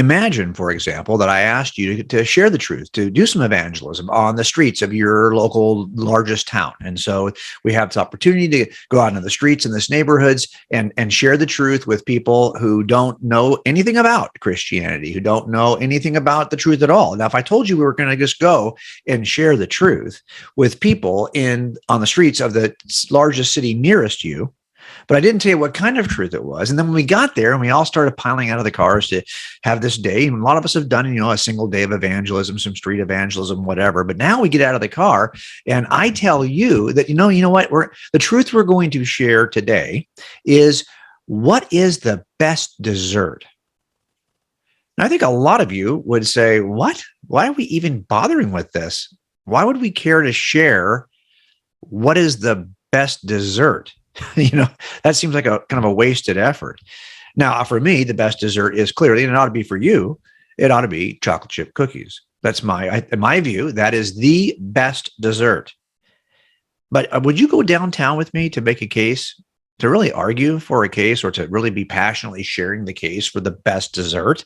Imagine, for example, that I asked you to share the truth, to do some evangelism on the streets of your local largest town. And so we have this opportunity to go out into the streets in this neighborhoods and share the truth with people who don't know anything about Christianity, who don't know anything about the truth at all. Now, if I told you we were going to just go and share the truth with people on the streets of the largest city nearest you, but I didn't tell you what kind of truth it was. And then when we got there and we all started piling out of the cars to have this day, and a lot of us have done, a single day of evangelism, some street evangelism, whatever. But now we get out of the car and I tell you that, you know what, the truth we're going to share today is, what is the best dessert? And I think a lot of you would say, what? Why are we even bothering with this? Why would we care to share what is the best dessert? That seems like a kind of a wasted effort. Now, for me, the best dessert is clearly, and it ought to be for you, it ought to be chocolate chip cookies. That's in my view, that is the best dessert. But would you go downtown with me to make a case, to really argue for a case, or to really be passionately sharing the case for the best dessert?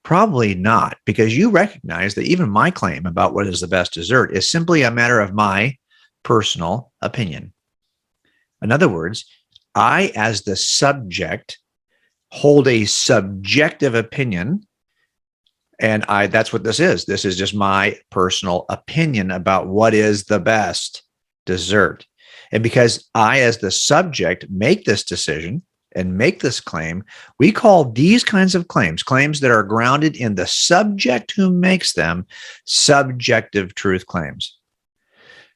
Probably not, because you recognize that even my claim about what is the best dessert is simply a matter of my personal opinion. In other words, I, as the subject, hold a subjective opinion, and that's what this is. This is just my personal opinion about what is the best dessert. And because I, as the subject, make this decision and make this claim, we call these kinds of claims that are grounded in the subject who makes them, subjective truth claims.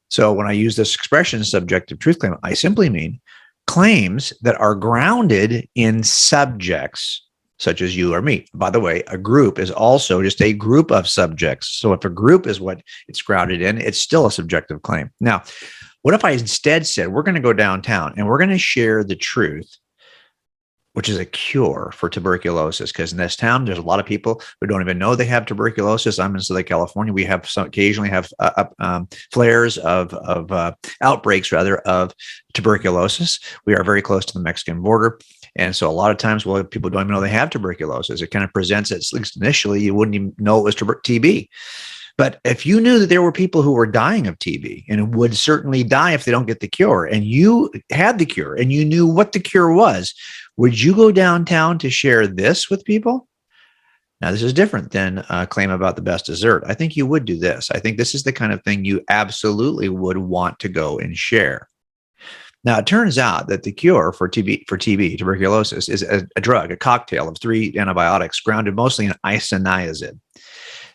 So when I use this expression, subjective truth claim, I simply mean claims that are grounded in subjects, such as you or me. By the way, a group is also just a group of subjects. So if a group is what it's grounded in, it's still a subjective claim. Now, what if I instead said, we're going to go downtown and we're going to share the truth, which is a cure for tuberculosis? Because in this town, there's a lot of people who don't even know they have tuberculosis. I'm in Southern California. We have occasionally have flares of outbreaks, rather, of tuberculosis. We are very close to the Mexican border. And so a lot of times, people don't even know they have tuberculosis. It kind of presents, at least initially, you wouldn't even know it was TB. But if you knew that there were people who were dying of TB and would certainly die if they don't get the cure, and you had the cure and you knew what the cure was, would you go downtown to share this with people? Now, this is different than a claim about the best dessert. I think you would do this. I think this is the kind of thing you absolutely would want to go and share. Now, it turns out that the cure for TB, tuberculosis, is a drug, a cocktail of 3 antibiotics grounded mostly in isoniazid.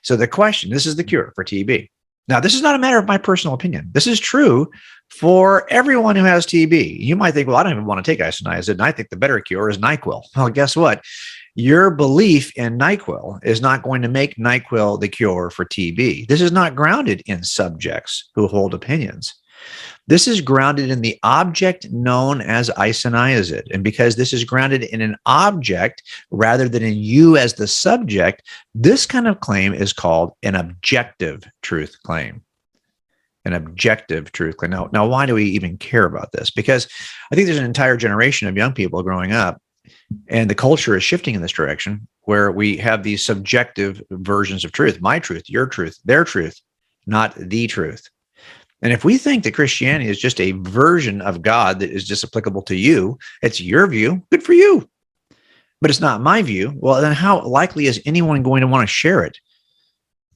So the question, this is the cure for TB. Now, this is not a matter of my personal opinion. This is true for everyone who has TB. You might think, well, I don't even want to take isoniazid, and I think the better cure is NyQuil. Well, guess what? Your belief in NyQuil is not going to make NyQuil the cure for TB. This is not grounded in subjects who hold opinions. This is grounded in the object known as isoniazid. And because this is grounded in an object rather than in you as the subject, this kind of claim is called an objective truth claim. An objective truth claim. Now, why do we even care about this? Because I think there's an entire generation of young people growing up, and the culture is shifting in this direction, where we have these subjective versions of truth. My truth, your truth, their truth, not the truth. And if we think that Christianity is just a version of God that is just applicable to you, it's your view, good for you. But it's not my view. Well, then how likely is anyone going to want to share it?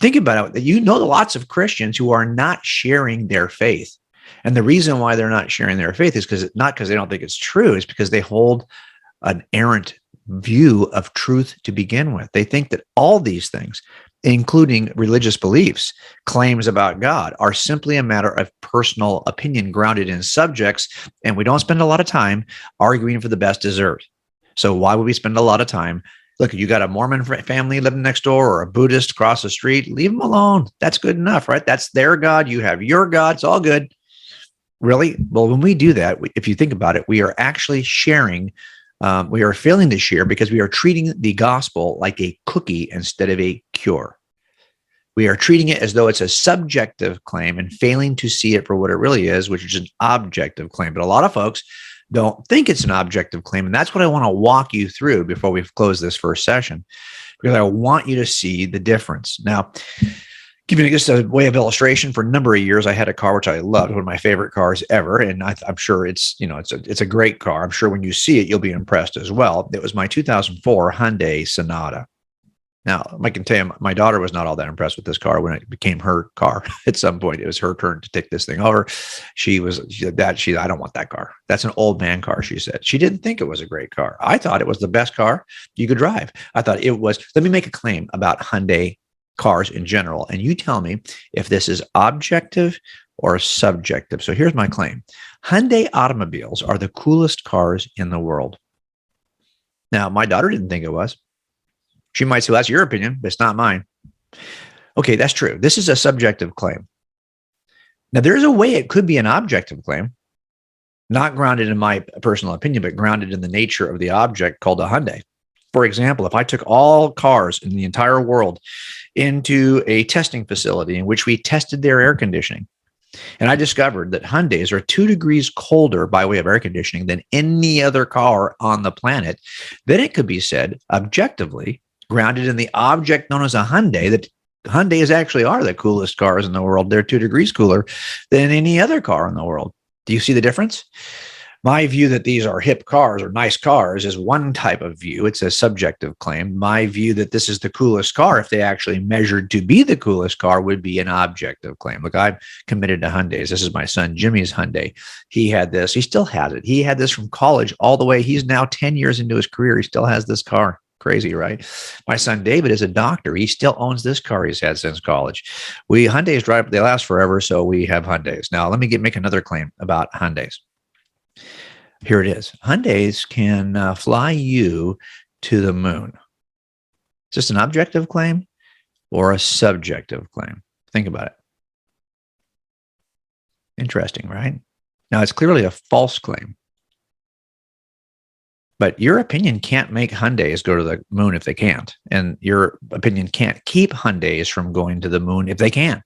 Think about it. You know lots of Christians who are not sharing their faith. And the reason why they're not sharing their faith is not because they don't think it's true. It's because they hold an errant view of truth to begin with. They think that all these things, including religious beliefs, claims about God, are simply a matter of personal opinion grounded in subjects, and we don't spend a lot of time arguing for the best dessert. So why would we spend a lot of time? Look, you got a Mormon family living next door or a Buddhist across the street, leave them alone. That's good enough, right? That's their God. You have your God. It's all good. Really? Well, when we do that, if you think about it, we are actually sharing. We are failing to share because we are treating the gospel like a cookie instead of a cure. We are treating it as though it's a subjective claim and failing to see it for what it really is, which is an objective claim. But a lot of folks don't think it's an objective claim. And that's what I want to walk you through before we close this first session, because I want you to see the difference. Now, giving you just a way of illustration, for a number of years, I had a car which I loved, one of my favorite cars ever, and I'm sure it's a great car. I'm sure when you see it, you'll be impressed as well. It was my 2004 Hyundai Sonata. Now, I can tell you, my daughter was not all that impressed with this car when it became her car. At some point, it was her turn to take this thing over. She said, Dad, I don't want that car. That's an old man car, she said. She didn't think it was a great car. I thought it was the best car you could drive. I thought it was. Let me make a claim about Hyundai cars in general, and you tell me if this is objective or subjective. So here's my claim. Hyundai automobiles are the coolest cars in the world. Now, my daughter didn't think it was. She might say, well, that's your opinion, but it's not mine. Okay, that's true. This is a subjective claim. Now, there's a way it could be an objective claim, not grounded in my personal opinion, but grounded in the nature of the object called a Hyundai. For example, if I took all cars in the entire world into a testing facility in which we tested their air conditioning, and I discovered that Hyundais are 2 degrees colder by way of air conditioning than any other car on the planet, then it could be said objectively, grounded in the object known as a Hyundai, that Hyundais actually are the coolest cars in the world. They're 2 degrees cooler than any other car in the world. Do you see the difference? My view that these are hip cars or nice cars is one type of view. It's a subjective claim. My view that this is the coolest car, if they actually measured to be the coolest car, would be an objective claim. Look, I'm committed to Hyundais. This is my son Jimmy's Hyundai. He had this. He still has it. He had this from college all the way. He's now 10 years into his career. He still has this car. Crazy, right? My son David is a doctor. He still owns this car he's had since college. Hyundais drive, they last forever, so we have Hyundais. Now, let me make another claim about Hyundais. Here it is. Hyundais can fly you to the moon. Is this an objective claim or a subjective claim? Think about it. Interesting, right? Now, it's clearly a false claim. But your opinion can't make Hyundais go to the moon if they can't. And your opinion can't keep Hyundais from going to the moon if they can.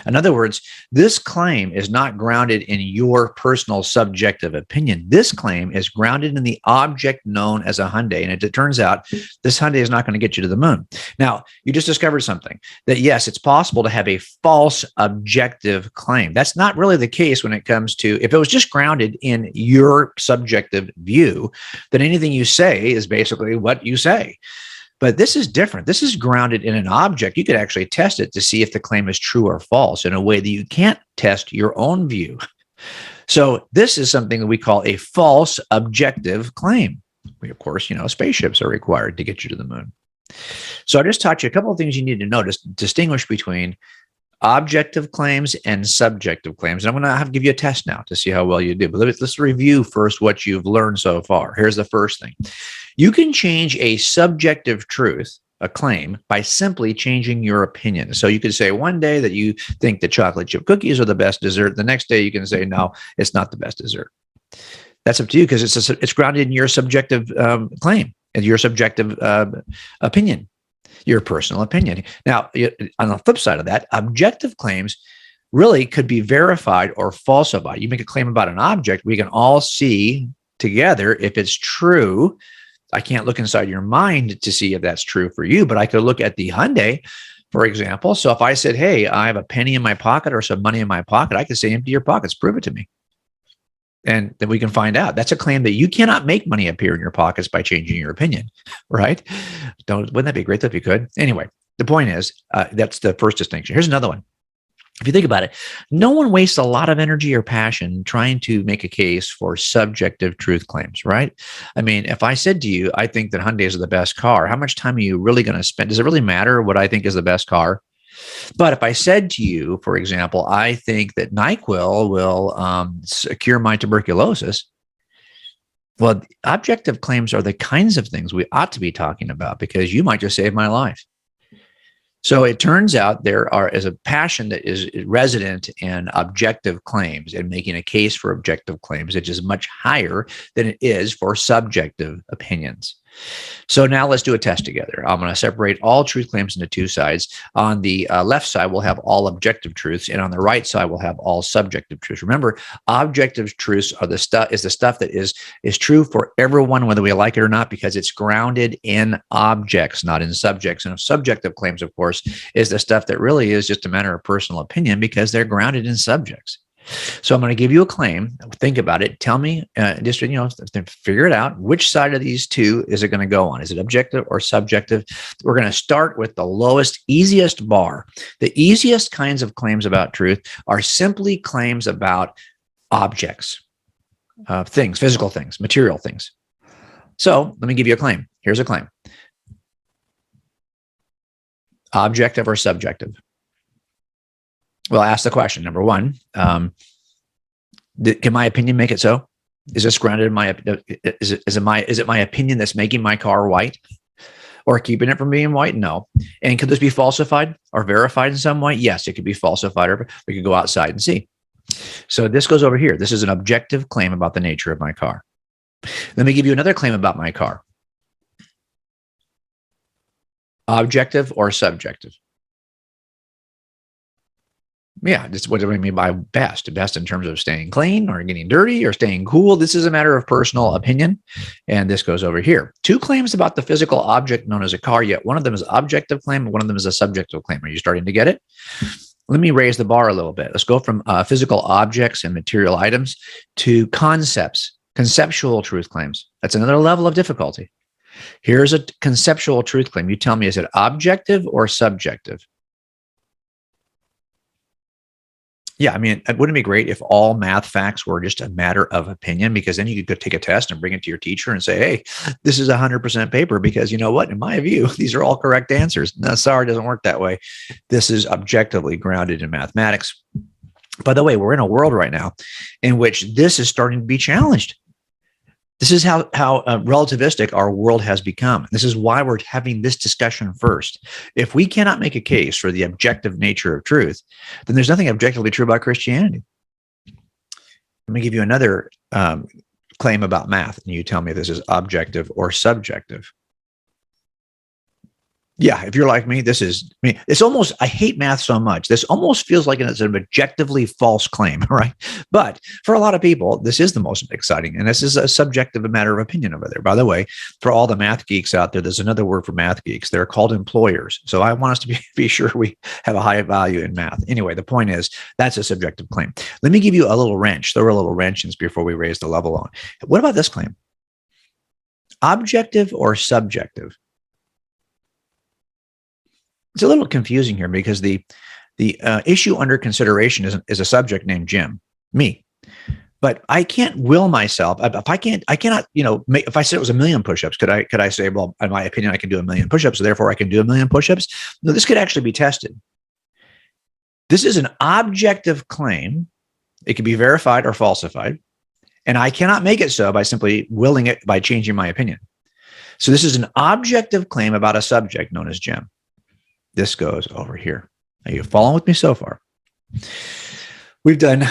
In other words, this claim is not grounded in your personal subjective opinion. This claim is grounded in the object known as a Hyundai. And it turns out this Hyundai is not going to get you to the moon. Now, you just discovered something, that yes, it's possible to have a false objective claim. That's not really the case when it comes to, if it was just grounded in your subjective view, then anything you say is basically what you say. But this is different. This is grounded in an object. You could actually test it to see if the claim is true or false in a way that you can't test your own view. So this is something that we call a false objective claim. We, of course, spaceships are required to get you to the moon. So I just taught you a couple of things you need to know to distinguish between objective claims and subjective claims. And I'm going to give you a test now to see how well you do. But let's review first what you've learned so far. Here's the first thing. You can change a subjective truth, a claim, by simply changing your opinion. So you could say one day that you think that chocolate chip cookies are the best dessert. The next day you can say, no, it's not the best dessert. That's up to you because it's grounded in your subjective claim and your subjective opinion, your personal opinion. Now, on the flip side of that, objective claims really could be verified or falsified. You make a claim about an object, we can all see together if it's true. I can't look inside your mind to see if that's true for you, but I could look at the Hyundai, for example. So if I said, hey, I have a penny in my pocket or some money in my pocket, I could say, empty your pockets, prove it to me. And then we can find out. That's a claim that you cannot make money appear in your pockets by changing your opinion, right? Wouldn't that be great if you could? Anyway, the point is, that's the first distinction. Here's another one. If you think about it, no one wastes a lot of energy or passion trying to make a case for subjective truth claims, right? I mean, if I said to you, I think that Hyundais are the best car, how much time are you really going to spend? Does it really matter what I think is the best car? But if I said to you, for example, I think that NyQuil will cure my tuberculosis, well, objective claims are the kinds of things we ought to be talking about because you might just save my life. So it turns out there is a passion that is resident in objective claims and making a case for objective claims, which is much higher than it is for subjective opinions. So now let's do a test together. I'm going to separate all truth claims into two sides. On the left side, we'll have all objective truths, and on the right side, we'll have all subjective truths. Remember, objective truths are the stuff that is true for everyone, whether we like it or not, because it's grounded in objects, not in subjects. And subjective claims, of course, is the stuff that really is just a matter of personal opinion because they're grounded in subjects. So I'm going to give you a claim. Think about it. Tell me, just figure it out. Which side of these two is it going to go on? Is it objective or subjective? We're going to start with the lowest, easiest bar. The easiest kinds of claims about truth are simply claims about objects, things, physical things, material things. So let me give you a claim. Here's a claim. Objective or subjective? Well, ask the question. Number one, can my opinion make it so? Is this grounded in my, is it my opinion that's making my car white or keeping it from being white? No. And could this be falsified or verified in some way? Yes, it could be falsified, or we could go outside and see. So this goes over here. This is an objective claim about the nature of my car. Let me give you another claim about my car. Objective or subjective? Yeah, that's what do I mean by best? Best in terms of staying clean or getting dirty or staying cool. This is a matter of personal opinion. And this goes over here. Two claims about the physical object known as a car, yet one of them is an objective claim and one of them is a subjective claim. Are you starting to get it? Let me raise the bar a little bit. Let's go from physical objects and material items to concepts, conceptual truth claims. That's another level of difficulty. Here's a conceptual truth claim. You tell me, is it objective or subjective? Yeah, I mean, wouldn't it be great if all math facts were just a matter of opinion? Because then you could go take a test and bring it to your teacher and say, hey, this is 100% paper because you know what? In my view, these are all correct answers. No, sorry, it doesn't work that way. This is objectively grounded in mathematics. By the way, we're in a world right now in which this is starting to be challenged. This is how relativistic our world has become. This is why we're having this discussion first. If we cannot make a case for the objective nature of truth, then there's nothing objectively true about Christianity. Let me give you another claim about math, and you tell me if this is objective or subjective. Yeah, if you're like me, it's almost, I hate math so much. This almost feels like it's an objectively false claim, right? But for a lot of people, this is the most exciting. And this is a subjective matter of opinion over there. By the way, for all the math geeks out there, there's another word for math geeks. They're called employers. So I want us to be sure we have a high value in math. Anyway, the point is that's a subjective claim. Let me give you a little wrench. Throw a little wrench in before we raise the level on. What about this claim? Objective or subjective? It's a little confusing here because the issue under consideration is a subject named Jim, me. But I can't will myself. If I cannot, if I said it was 1,000,000 push-ups, could I say, well, in my opinion, I can do 1,000,000 push-ups, so therefore I can do 1,000,000 push-ups? No, this could actually be tested. This is an objective claim. It can be verified or falsified. And I cannot make it so by simply willing it by changing my opinion. So this is an objective claim about a subject known as Jim. This goes over here. Are you following with me so far? We've done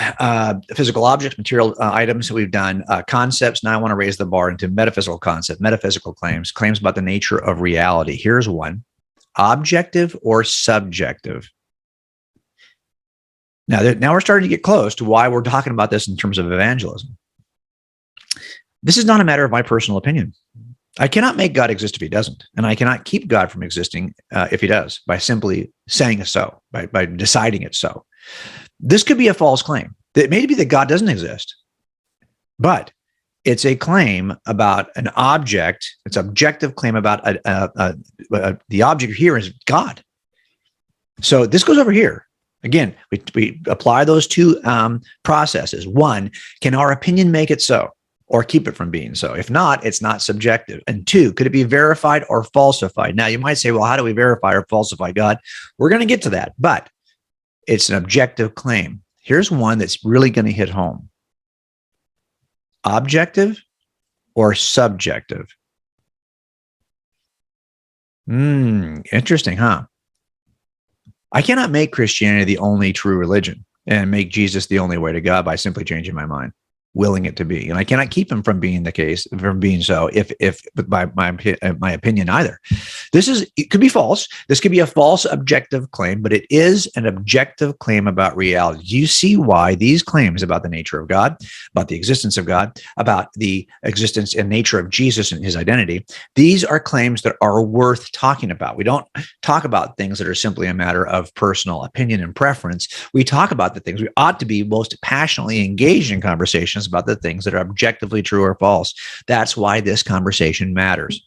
physical objects, material items. We've done concepts. Now I want to raise the bar into metaphysical concepts, metaphysical claims about the nature of reality. Here's one. Objective or subjective? Now we're starting to get close to why we're talking about this in terms of evangelism. This is not a matter of my personal opinion. I cannot make God exist if he doesn't, and I cannot keep God from existing if he does by simply saying so, by deciding it so. This could be a false claim. It may be that God doesn't exist, but it's a claim about an object. It's an objective claim about the object here is God. So this goes over here. Again, we apply those two processes. One, can our opinion make it so? Or keep it from being so? If not, it's not subjective. And two, could it be verified or falsified? Now, you might say, well, how do we verify or falsify God? We're going to get to that, but it's an objective claim. Here's one that's really going to hit home. Objective or subjective? Interesting, huh? I cannot make Christianity the only true religion and make Jesus the only way to God by simply changing my mind. willing it to be. And I cannot keep him from being the case, from being so, if with my opinion either. It could be false. This could be a false objective claim, but it is an objective claim about reality. Do you see why these claims about the nature of God, about the existence of God, about the existence and nature of Jesus and his identity, these are claims that are worth talking about. We don't talk about things that are simply a matter of personal opinion and preference. We talk about the things we ought to be most passionately engaged in conversations about, the things that are objectively true or false. That's why this conversation matters.